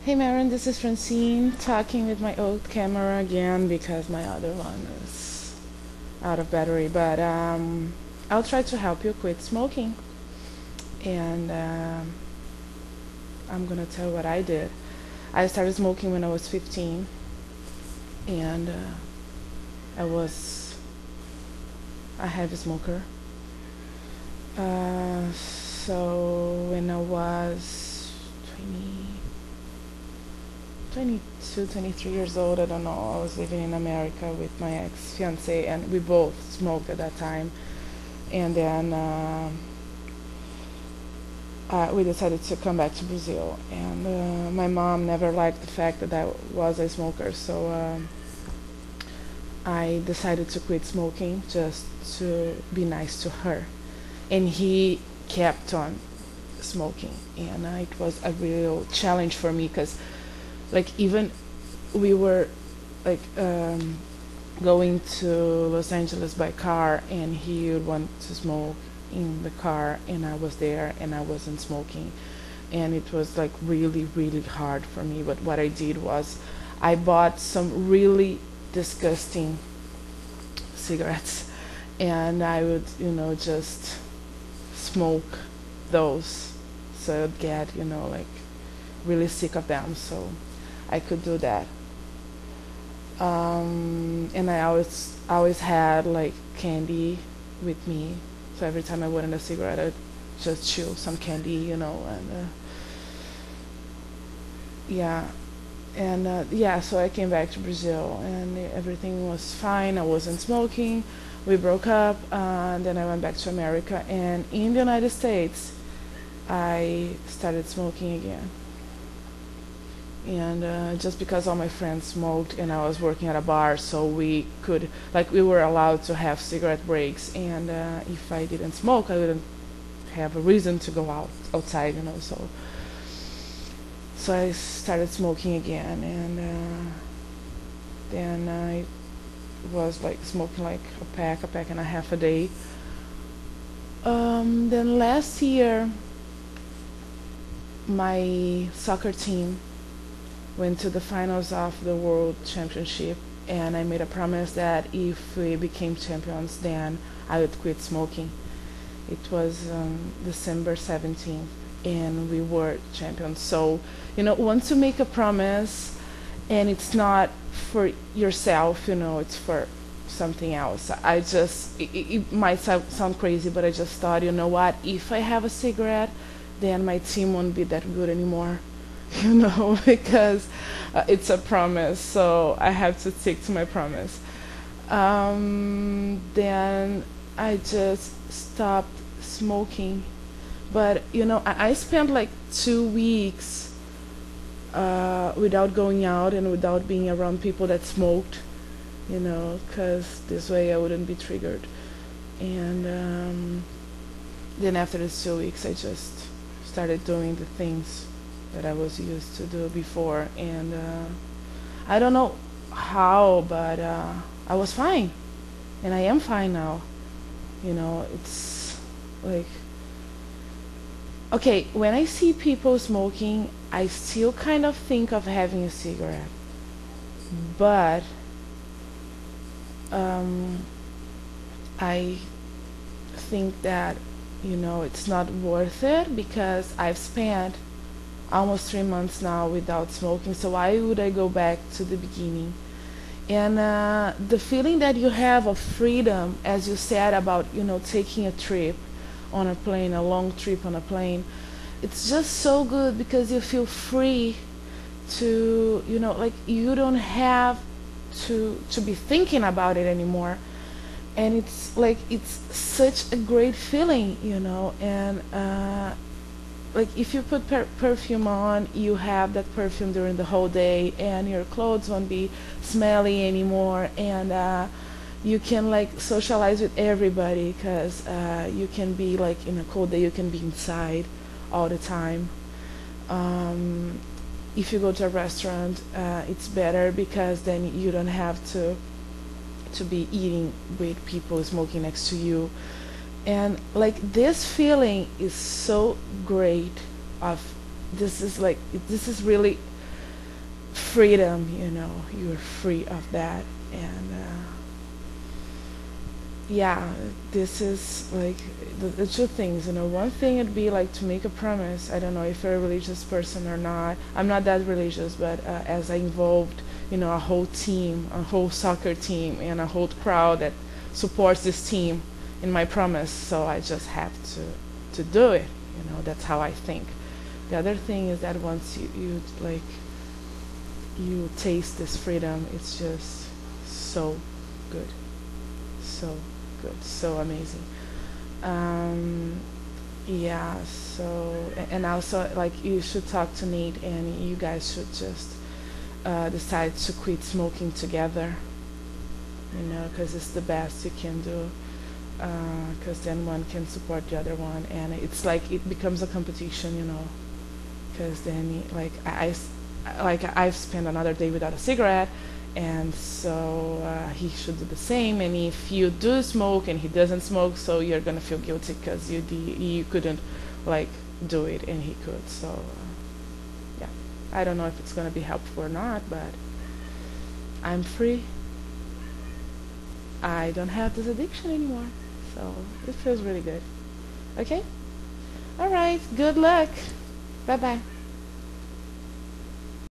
Hey Maren, this is Francine talking with my old camera again because my other one is out of battery. But I'll try to help you quit smoking, and I'm gonna tell what I did. I started smoking when I was 15, and I was a heavy smoker. So when I was 20, 22, 23 years old, I don't know, I was living in America with my ex-fiance, and we both smoked at that time. And then we decided to come back to Brazil. And my mom never liked the fact that I was a smoker, so I decided to quit smoking just to be nice to her. And he kept on smoking, and it was a real challenge for me because, like, even we were like going to Los Angeles by car, and he would want to smoke in the car, and I was there and I wasn't smoking, and it was like really really hard for me. But what I did was I bought some really disgusting cigarettes, and I would, just smoke those, so I'd get, like really sick of them, so I could do that. And I always had like candy with me. So every time I wanted a cigarette, I'd just chew some candy, and yeah, and yeah. So I came back to Brazil, and everything was fine. I wasn't smoking. We broke up, and then I went back to America. And in the United States, I started smoking again. And just because all my friends smoked and I was working at a bar, so we were allowed to have cigarette breaks, and if I didn't smoke, I wouldn't have a reason to go outside, so I started smoking again. And then I was like smoking like a pack and a half a day. Then last year, my soccer team went to the finals of the World Championship, and I made a promise that if we became champions, then I would quit smoking. It was December 17th, and we were champions. So, once you make a promise and it's not for yourself, it's for something else. It might sound crazy, but I just thought, you know what, if I have a cigarette, then my team won't be that good anymore. Because it's a promise, so I have to stick to my promise. Then I just stopped smoking. But, I spent like 2 weeks without going out and without being around people that smoked, because this way I wouldn't be triggered. And then after the 2 weeks, I just started doing the things that I was used to do before, and I don't know how, but I was fine, and I am fine now. It's like, okay, when I see people smoking, I still kind of think of having a cigarette, but um, I think that it's not worth it because I've spent almost 3 months now without smoking, so why would I go back to the beginning? And the feeling that you have of freedom, as you said about taking a trip on a plane, a long trip on a plane, it's just so good because you feel free to, like, you don't have to be thinking about it anymore, and it's like it's such a great feeling, and like if you put perfume on, you have that perfume during the whole day, and your clothes won't be smelly anymore, and you can like socialize with everybody because you can be like in a cold day, you can be inside all the time. Um, if you go to a restaurant, it's better because then you don't have to be eating with people smoking next to you, and like this feeling is so great of this is really freedom, you're free of that. And yeah, this is like the two things. One thing would be like to make a promise. I don't know if you're a religious person or not. I'm not that religious, but as I involved, a whole team, a whole soccer team, and a whole crowd that supports this team in my promise, so I just have to do it. That's how I think. The other thing is that once you like you taste this freedom, it's just so good, so good, so amazing. Um, yeah. So and also like you should talk to Nate, and you guys should just decide to quit smoking together. Because it's the best you can do. Because then one can support the other one, and it's like it becomes a competition. Because then like like I've spent another day without a cigarette, and so he should do the same. And if you do smoke and he doesn't smoke, so you're gonna feel guilty because you couldn't like do it and he could. So yeah, I don't know if it's gonna be helpful or not, but I'm free. I don't have this addiction anymore, so it feels really good. Okay. All right. Good luck. Bye bye.